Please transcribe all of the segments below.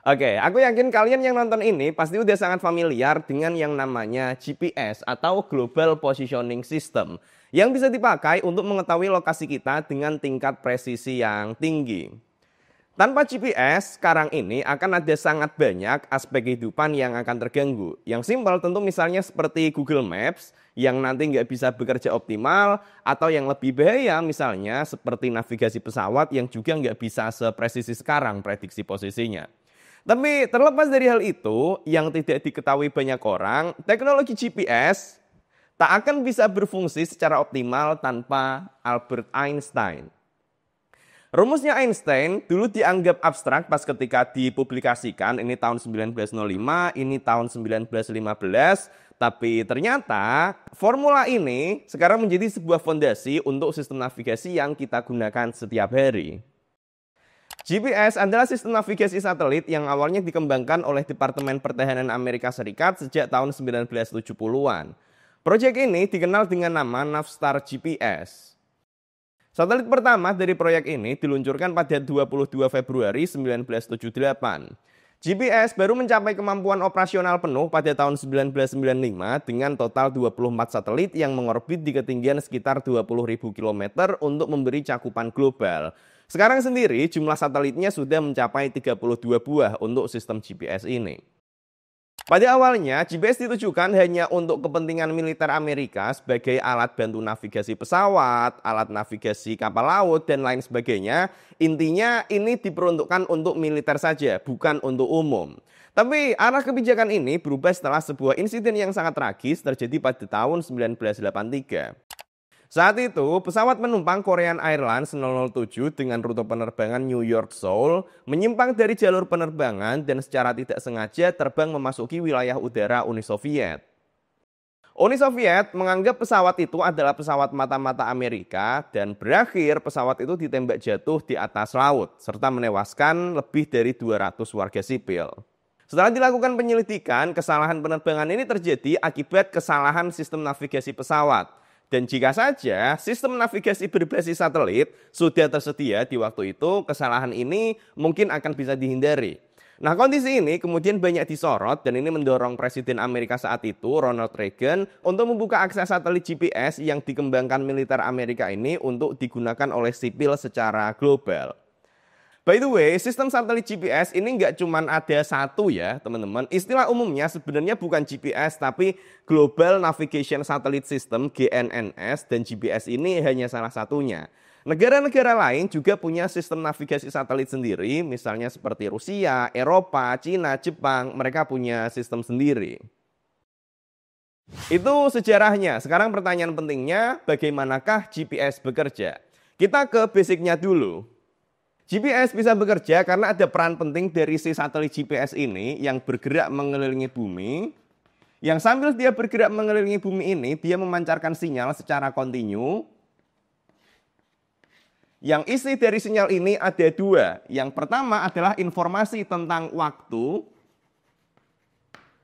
Oke, aku yakin kalian yang nonton ini pasti udah sangat familiar dengan yang namanya GPS atau Global Positioning System yang bisa dipakai untuk mengetahui lokasi kita dengan tingkat presisi yang tinggi. Tanpa GPS, sekarang ini akan ada sangat banyak aspek kehidupan yang akan terganggu. Yang simpel tentu misalnya seperti Google Maps yang nanti nggak bisa bekerja optimal, atau yang lebih bahaya misalnya seperti navigasi pesawat yang juga nggak bisa sepresisi sekarang prediksi posisinya. Tapi terlepas dari hal itu, yang tidak diketahui banyak orang, teknologi GPS tak akan bisa berfungsi secara optimal tanpa Albert Einstein. Rumusnya Einstein dulu dianggap abstrak pas ketika dipublikasikan, ini tahun 1905, ini tahun 1915, tapi ternyata formula ini sekarang menjadi sebuah fondasi untuk sistem navigasi yang kita gunakan setiap hari. GPS adalah sistem navigasi satelit yang awalnya dikembangkan oleh Departemen Pertahanan Amerika Serikat sejak tahun 1970-an. Proyek ini dikenal dengan nama Navstar GPS. Satelit pertama dari proyek ini diluncurkan pada 22 Februari 1978. GPS baru mencapai kemampuan operasional penuh pada tahun 1995 dengan total 24 satelit yang mengorbit di ketinggian sekitar 20.000 km untuk memberi cakupan global. Sekarang sendiri jumlah satelitnya sudah mencapai 32 buah untuk sistem GPS ini. Pada awalnya, GPS ditujukan hanya untuk kepentingan militer Amerika sebagai alat bantu navigasi pesawat, alat navigasi kapal laut, dan lain sebagainya. Intinya ini diperuntukkan untuk militer saja, bukan untuk umum. Tapi arah kebijakan ini berubah setelah sebuah insiden yang sangat tragis terjadi pada tahun 1983. Saat itu, pesawat penumpang Korean Airlines 007 dengan rute penerbangan New York Seoul menyimpang dari jalur penerbangan dan secara tidak sengaja terbang memasuki wilayah udara Uni Soviet. Uni Soviet menganggap pesawat itu adalah pesawat mata-mata Amerika dan berakhir pesawat itu ditembak jatuh di atas laut serta menewaskan lebih dari 200 warga sipil. Setelah dilakukan penyelidikan, kesalahan penerbangan ini terjadi akibat kesalahan sistem navigasi pesawat. Dan jika saja sistem navigasi berbasis satelit sudah tersedia di waktu itu, kesalahan ini mungkin akan bisa dihindari. Nah, kondisi ini kemudian banyak disorot dan ini mendorong Presiden Amerika saat itu, Ronald Reagan, untuk membuka akses satelit GPS yang dikembangkan militer Amerika ini untuk digunakan oleh sipil secara global. By the way, sistem satelit GPS ini nggak cuma ada satu ya teman-teman. Istilah umumnya sebenarnya bukan GPS tapi Global Navigation Satellite System GNSS dan GPS ini hanya salah satunya. Negara-negara lain juga punya sistem navigasi satelit sendiri, misalnya seperti Rusia, Eropa, Cina, Jepang, mereka punya sistem sendiri. Itu sejarahnya. Sekarang pertanyaan pentingnya, bagaimanakah GPS bekerja? Kita ke basicnya dulu. GPS bisa bekerja karena ada peran penting dari si satelit GPS ini yang bergerak mengelilingi bumi. Yang sambil dia bergerak mengelilingi bumi ini, dia memancarkan sinyal secara kontinu. Yang isi dari sinyal ini ada dua. Yang pertama adalah informasi tentang waktu.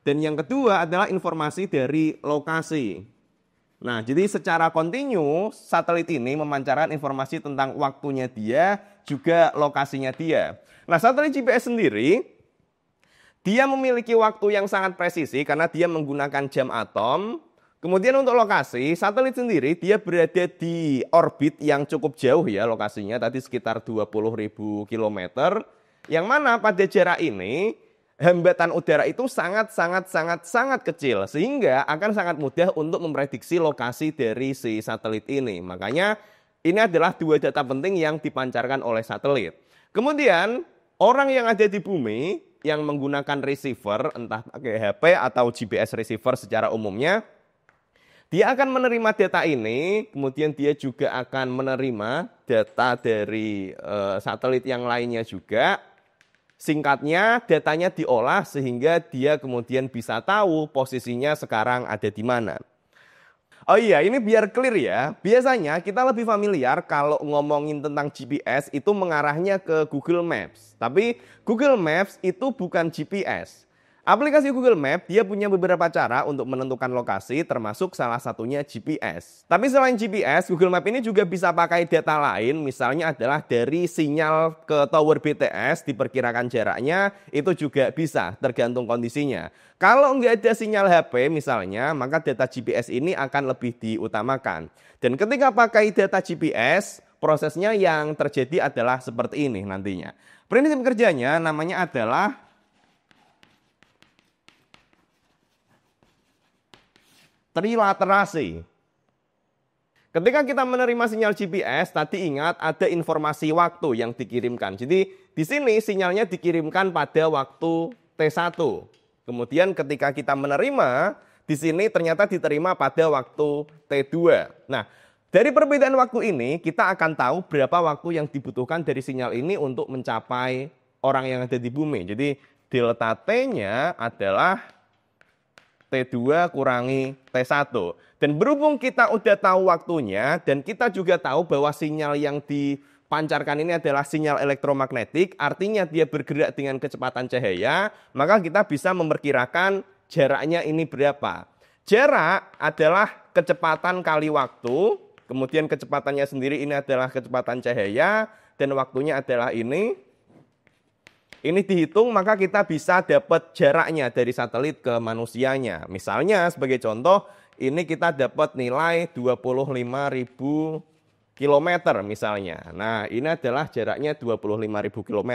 Dan yang kedua adalah informasi dari lokasi. Nah, jadi secara kontinu satelit ini memancarkan informasi tentang waktunya dia, juga lokasinya dia. Nah, satelit GPS sendiri, dia memiliki waktu yang sangat presisi karena dia menggunakan jam atom. Kemudian untuk lokasi, satelit sendiri dia berada di orbit yang cukup jauh ya lokasinya, tadi sekitar 20.000 km. Yang mana pada jarak ini, hambatan udara itu sangat kecil sehingga akan sangat mudah untuk memprediksi lokasi dari si satelit ini. Makanya ini adalah dua data penting yang dipancarkan oleh satelit. Kemudian orang yang ada di bumi yang menggunakan receiver entah pakai HP atau GPS receiver secara umumnya, dia akan menerima data ini, kemudian dia juga akan menerima data dari satelit yang lainnya juga. Singkatnya, datanya diolah sehingga dia kemudian bisa tahu posisinya sekarang ada di mana. Oh iya, ini biar clear ya. Biasanya kita lebih familiar kalau ngomongin tentang GPS itu mengarahnya ke Google Maps. Tapi Google Maps itu bukan GPS. Aplikasi Google Map dia punya beberapa cara untuk menentukan lokasi, termasuk salah satunya GPS. Tapi selain GPS, Google Map ini juga bisa pakai data lain, misalnya adalah dari sinyal ke tower BTS, diperkirakan jaraknya, itu juga bisa, tergantung kondisinya. Kalau nggak ada sinyal HP misalnya, maka data GPS ini akan lebih diutamakan. Dan ketika pakai data GPS, prosesnya yang terjadi adalah seperti ini nantinya. Prinsip kerjanya namanya adalah trilaterasi. Ketika kita menerima sinyal GPS, tadi ingat ada informasi waktu yang dikirimkan. Jadi di sini sinyalnya dikirimkan pada waktu T1. Kemudian ketika kita menerima, di sini ternyata diterima pada waktu T2. Nah, dari perbedaan waktu ini kita akan tahu berapa waktu yang dibutuhkan dari sinyal ini untuk mencapai orang yang ada di bumi. Jadi delta T-nya adalah T2 kurangi T1. Dan berhubung kita udah tahu waktunya dan kita juga tahu bahwa sinyal yang dipancarkan ini adalah sinyal elektromagnetik, artinya dia bergerak dengan kecepatan cahaya, maka kita bisa memperkirakan jaraknya ini berapa. Jarak adalah kecepatan kali waktu, kemudian kecepatannya sendiri ini adalah kecepatan cahaya, dan waktunya adalah ini. Ini dihitung maka kita bisa dapat jaraknya dari satelit ke manusianya. Misalnya sebagai contoh ini kita dapat nilai 25.000 km misalnya. Nah ini adalah jaraknya 25.000 km.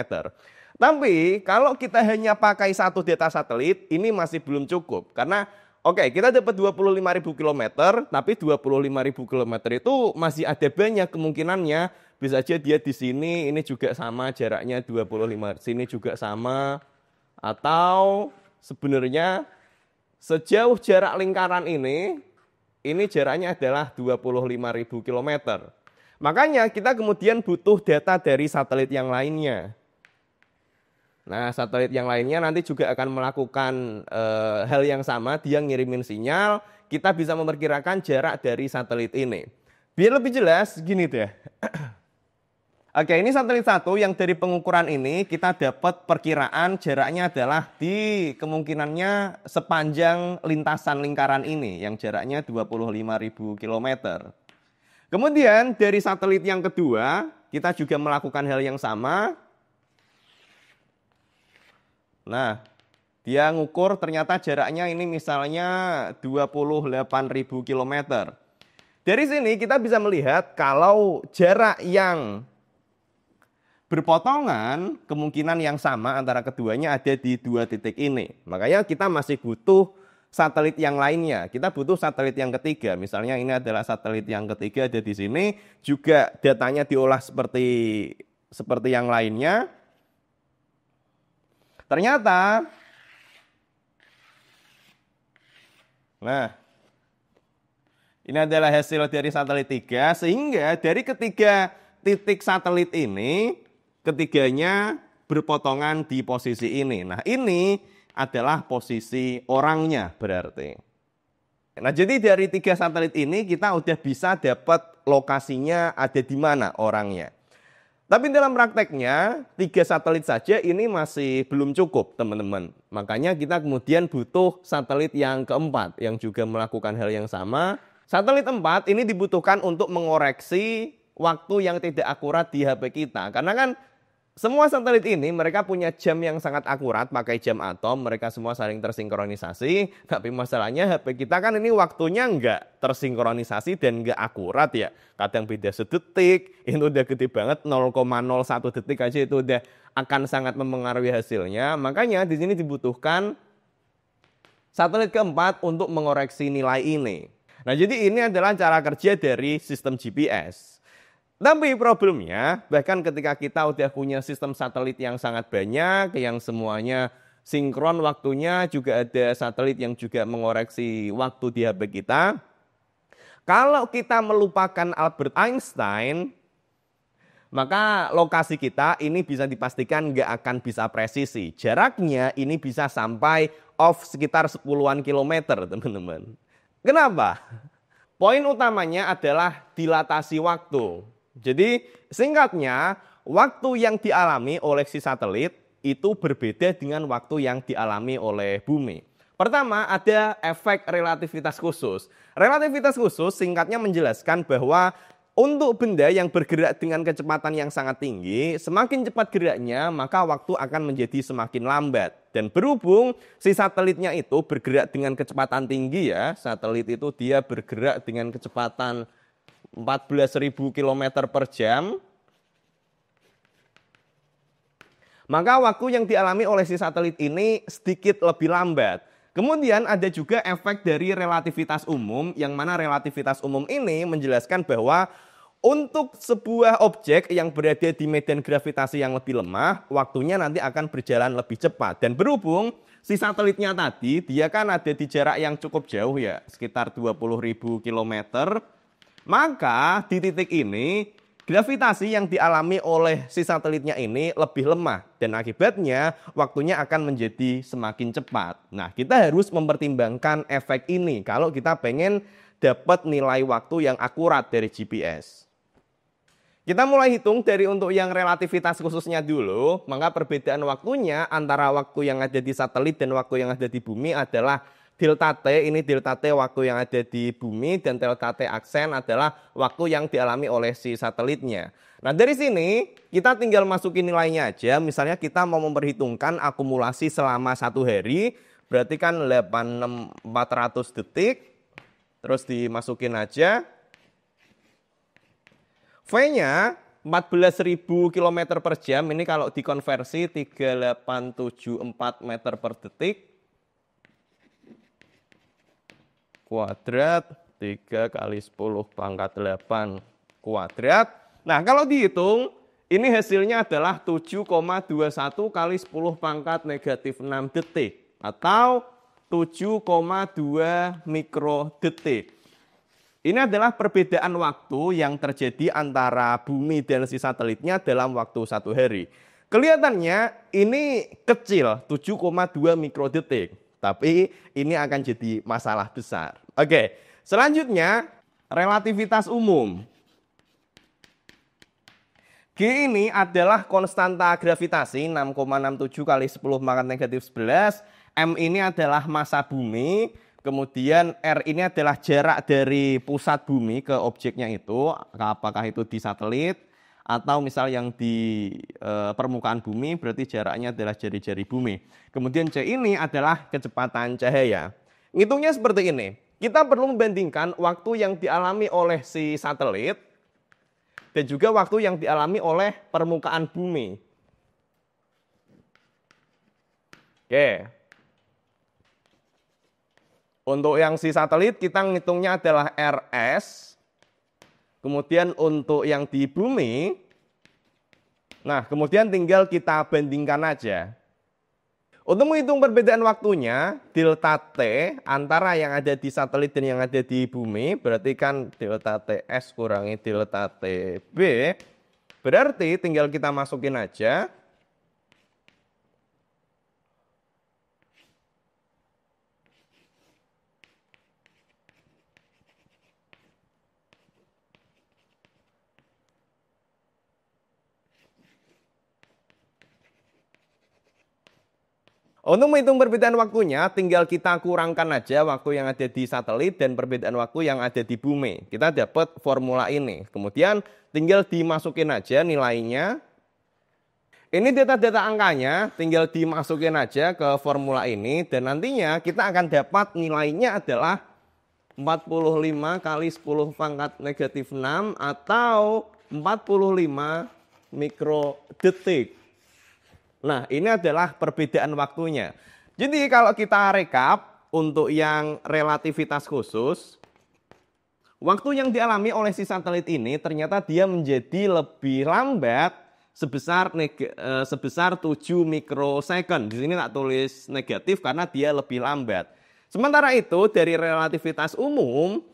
Tapi kalau kita hanya pakai satu data satelit ini masih belum cukup. Karena oke, kita dapat 25.000 km, tapi 25.000 km itu masih ada banyak kemungkinannya. Bisa aja dia di sini, ini juga sama jaraknya 25, sini juga sama. Atau sebenarnya sejauh jarak lingkaran ini jaraknya adalah 25.000 km. Makanya kita kemudian butuh data dari satelit yang lainnya. Nah, satelit yang lainnya nanti juga akan melakukan hal yang sama, dia ngirimin sinyal, kita bisa memperkirakan jarak dari satelit ini. Biar lebih jelas, gini deh. Oke, ini satelit 1 yang dari pengukuran ini kita dapat perkiraan jaraknya adalah di kemungkinannya sepanjang lintasan lingkaran ini yang jaraknya 25.000 km. Kemudian dari satelit yang kedua kita juga melakukan hal yang sama. Nah, dia ngukur ternyata jaraknya ini misalnya 28.000 km. Dari sini kita bisa melihat kalau jarak yang berpotongan, kemungkinan yang sama antara keduanya ada di dua titik ini. Makanya kita masih butuh satelit yang lainnya. Kita butuh satelit yang ketiga. Misalnya ini adalah satelit yang ketiga ada di sini. Juga datanya diolah seperti yang lainnya. Ternyata, nah, ini adalah hasil dari satelit 3. Sehingga dari ketiga titik satelit ini, ketiganya berpotongan di posisi ini. Nah, ini adalah posisi orangnya berarti. Nah, jadi dari 3 satelit ini kita udah bisa dapat lokasinya ada di mana orangnya. Tapi dalam prakteknya 3 satelit saja ini masih belum cukup teman-teman. Makanya kita kemudian butuh satelit yang keempat yang juga melakukan hal yang sama. Satelit 4 ini dibutuhkan untuk mengoreksi waktu yang tidak akurat di HP kita. Karena kan semua satelit ini mereka punya jam yang sangat akurat, pakai jam atom, mereka semua saling tersinkronisasi. Tapi masalahnya HP kita kan ini waktunya nggak tersinkronisasi dan nggak akurat ya. Kadang beda sedetik, itu udah gede banget, 0,01 detik aja itu udah akan sangat mempengaruhi hasilnya. Makanya di sini dibutuhkan satelit keempat untuk mengoreksi nilai ini. Nah, jadi ini adalah cara kerja dari sistem GPS. Tapi problemnya, bahkan ketika kita udah punya sistem satelit yang sangat banyak, yang semuanya sinkron waktunya, juga ada satelit yang juga mengoreksi waktu di HP kita. Kalau kita melupakan Albert Einstein, maka lokasi kita ini bisa dipastikan nggak akan bisa presisi. Jaraknya ini bisa sampai off sekitar 10-an kilometer, teman-teman. Kenapa? Poin utamanya adalah dilatasi waktu. Jadi singkatnya, waktu yang dialami oleh si satelit itu berbeda dengan waktu yang dialami oleh bumi. Pertama, ada efek relativitas khusus. Relativitas khusus singkatnya menjelaskan bahwa untuk benda yang bergerak dengan kecepatan yang sangat tinggi, semakin cepat geraknya, maka waktu akan menjadi semakin lambat. Dan berhubung si satelitnya itu bergerak dengan kecepatan tinggi ya, satelit itu dia bergerak dengan kecepatan 14.000 km per jam, maka waktu yang dialami oleh si satelit ini sedikit lebih lambat. Kemudian ada juga efek dari relativitas umum, yang mana relativitas umum ini menjelaskan bahwa untuk sebuah objek yang berada di medan gravitasi yang lebih lemah, waktunya nanti akan berjalan lebih cepat. Dan berhubung si satelitnya tadi, dia kan ada di jarak yang cukup jauh ya, sekitar 20.000 km, maka di titik ini gravitasi yang dialami oleh si satelitnya ini lebih lemah dan akibatnya waktunya akan menjadi semakin cepat. Nah, kita harus mempertimbangkan efek ini kalau kita pengen dapat nilai waktu yang akurat dari GPS. Kita mulai hitung dari untuk yang relativitas khususnya dulu, maka perbedaan waktunya antara waktu yang ada di satelit dan waktu yang ada di bumi adalah delta T, ini delta T waktu yang ada di bumi, dan delta T aksen adalah waktu yang dialami oleh si satelitnya. Nah, dari sini kita tinggal masukin nilainya aja. Misalnya kita mau memperhitungkan akumulasi selama 1 hari, berarti kan 86.400 detik, terus dimasukin aja. V-nya 14.000 km per jam, ini kalau dikonversi 3874 meter per detik. Kuadrat 3 kali 10 pangkat 8 kuadrat. Nah, kalau dihitung ini hasilnya adalah 7,21 kali 10 pangkat negatif 6 detik atau 7,2 mikrodetik. Ini adalah perbedaan waktu yang terjadi antara bumi dan si satelitnya dalam waktu 1 hari. Kelihatannya ini kecil, 7,2 mikrodetik. Tapi ini akan jadi masalah besar. Oke, selanjutnya relativitas umum. G ini adalah konstanta gravitasi 6,67 kali 10 pangkat negatif 11. M ini adalah massa bumi. Kemudian R ini adalah jarak dari pusat bumi ke objeknya itu. Apakah itu di satelit atau misal yang di permukaan bumi, berarti jaraknya adalah jari-jari bumi. Kemudian C ini adalah kecepatan cahaya. Ngitungnya seperti ini. Kita perlu membandingkan waktu yang dialami oleh si satelit dan juga waktu yang dialami oleh permukaan bumi. Oke. Untuk yang si satelit kita ngitungnya adalah RS. Kemudian untuk yang di bumi, nah kemudian tinggal kita bandingkan aja. Untuk menghitung perbedaan waktunya, delta T antara yang ada di satelit dan yang ada di bumi, berarti kan delta TS kurangi delta TB, berarti tinggal kita masukin aja. Untuk menghitung perbedaan waktunya, tinggal kita kurangkan aja waktu yang ada di satelit dan perbedaan waktu yang ada di bumi. Kita dapat formula ini. Kemudian tinggal dimasukin aja nilainya. Ini data-data angkanya, tinggal dimasukin aja ke formula ini. Dan nantinya kita akan dapat nilainya adalah 45 kali 10 pangkat negatif 6 atau 45 mikrodetik. Nah, ini adalah perbedaan waktunya. Jadi kalau kita rekap untuk yang relativitas khusus, waktu yang dialami oleh si satelit ini ternyata dia menjadi lebih lambat sebesar 7 mikrosecond. Di sini tak tulis negatif karena dia lebih lambat. Sementara itu dari relativitas umum,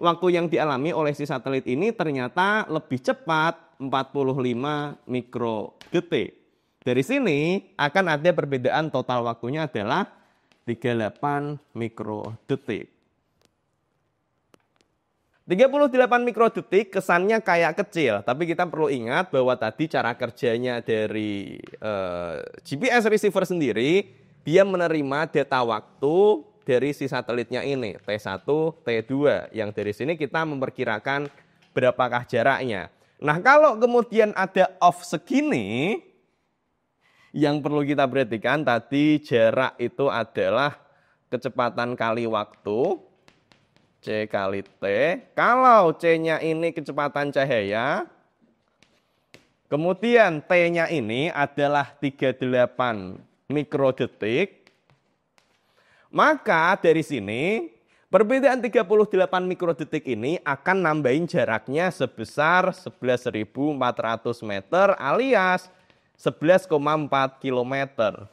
waktu yang dialami oleh si satelit ini ternyata lebih cepat 45 mikrodetik. Dari sini akan ada perbedaan total waktunya adalah 38 mikrodetik. 38 mikrodetik kesannya kayak kecil, tapi kita perlu ingat bahwa tadi cara kerjanya dari GPS receiver sendiri, dia menerima data waktu dari si satelitnya ini, T1, T2, yang dari sini kita memperkirakan berapakah jaraknya. Nah, kalau kemudian ada off segini, yang perlu kita perhatikan tadi jarak itu adalah kecepatan kali waktu, C kali T. Kalau C-nya ini kecepatan cahaya, kemudian T-nya ini adalah 38 mikrodetik, maka dari sini perbedaan 38 mikrodetik ini akan nambahin jaraknya sebesar 11.400 meter alias 11,4 kilometer.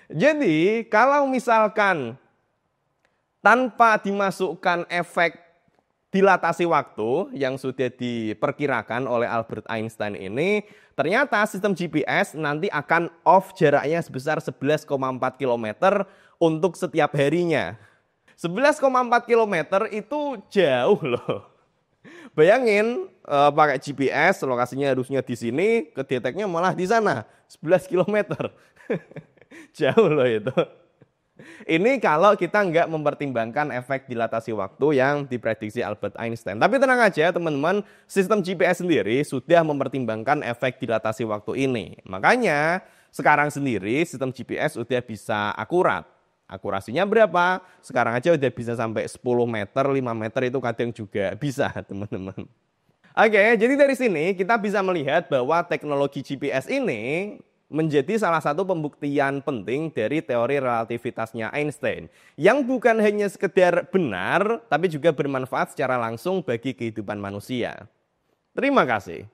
Jadi kalau misalkan tanpa dimasukkan efek dilatasi waktu yang sudah diperkirakan oleh Albert Einstein ini, ternyata sistem GPS nanti akan off jaraknya sebesar 11,4 km untuk setiap harinya. 11,4 km itu jauh loh. Bayangin pakai GPS lokasinya harusnya di sini, kedeteknya malah di sana, 11 km. Jauh loh itu. Ini kalau kita nggak mempertimbangkan efek dilatasi waktu yang diprediksi Albert Einstein. Tapi tenang aja teman-teman, sistem GPS sendiri sudah mempertimbangkan efek dilatasi waktu ini. Makanya sekarang sendiri sistem GPS sudah bisa akurat. Akurasinya berapa? Sekarang aja udah bisa sampai 10 meter, 5 meter itu kadang juga bisa teman-teman. Oke, jadi dari sini kita bisa melihat bahwa teknologi GPS ini menjadi salah satu pembuktian penting dari teori relativitasnya Einstein yang bukan hanya sekedar benar tapi juga bermanfaat secara langsung bagi kehidupan manusia. Terima kasih.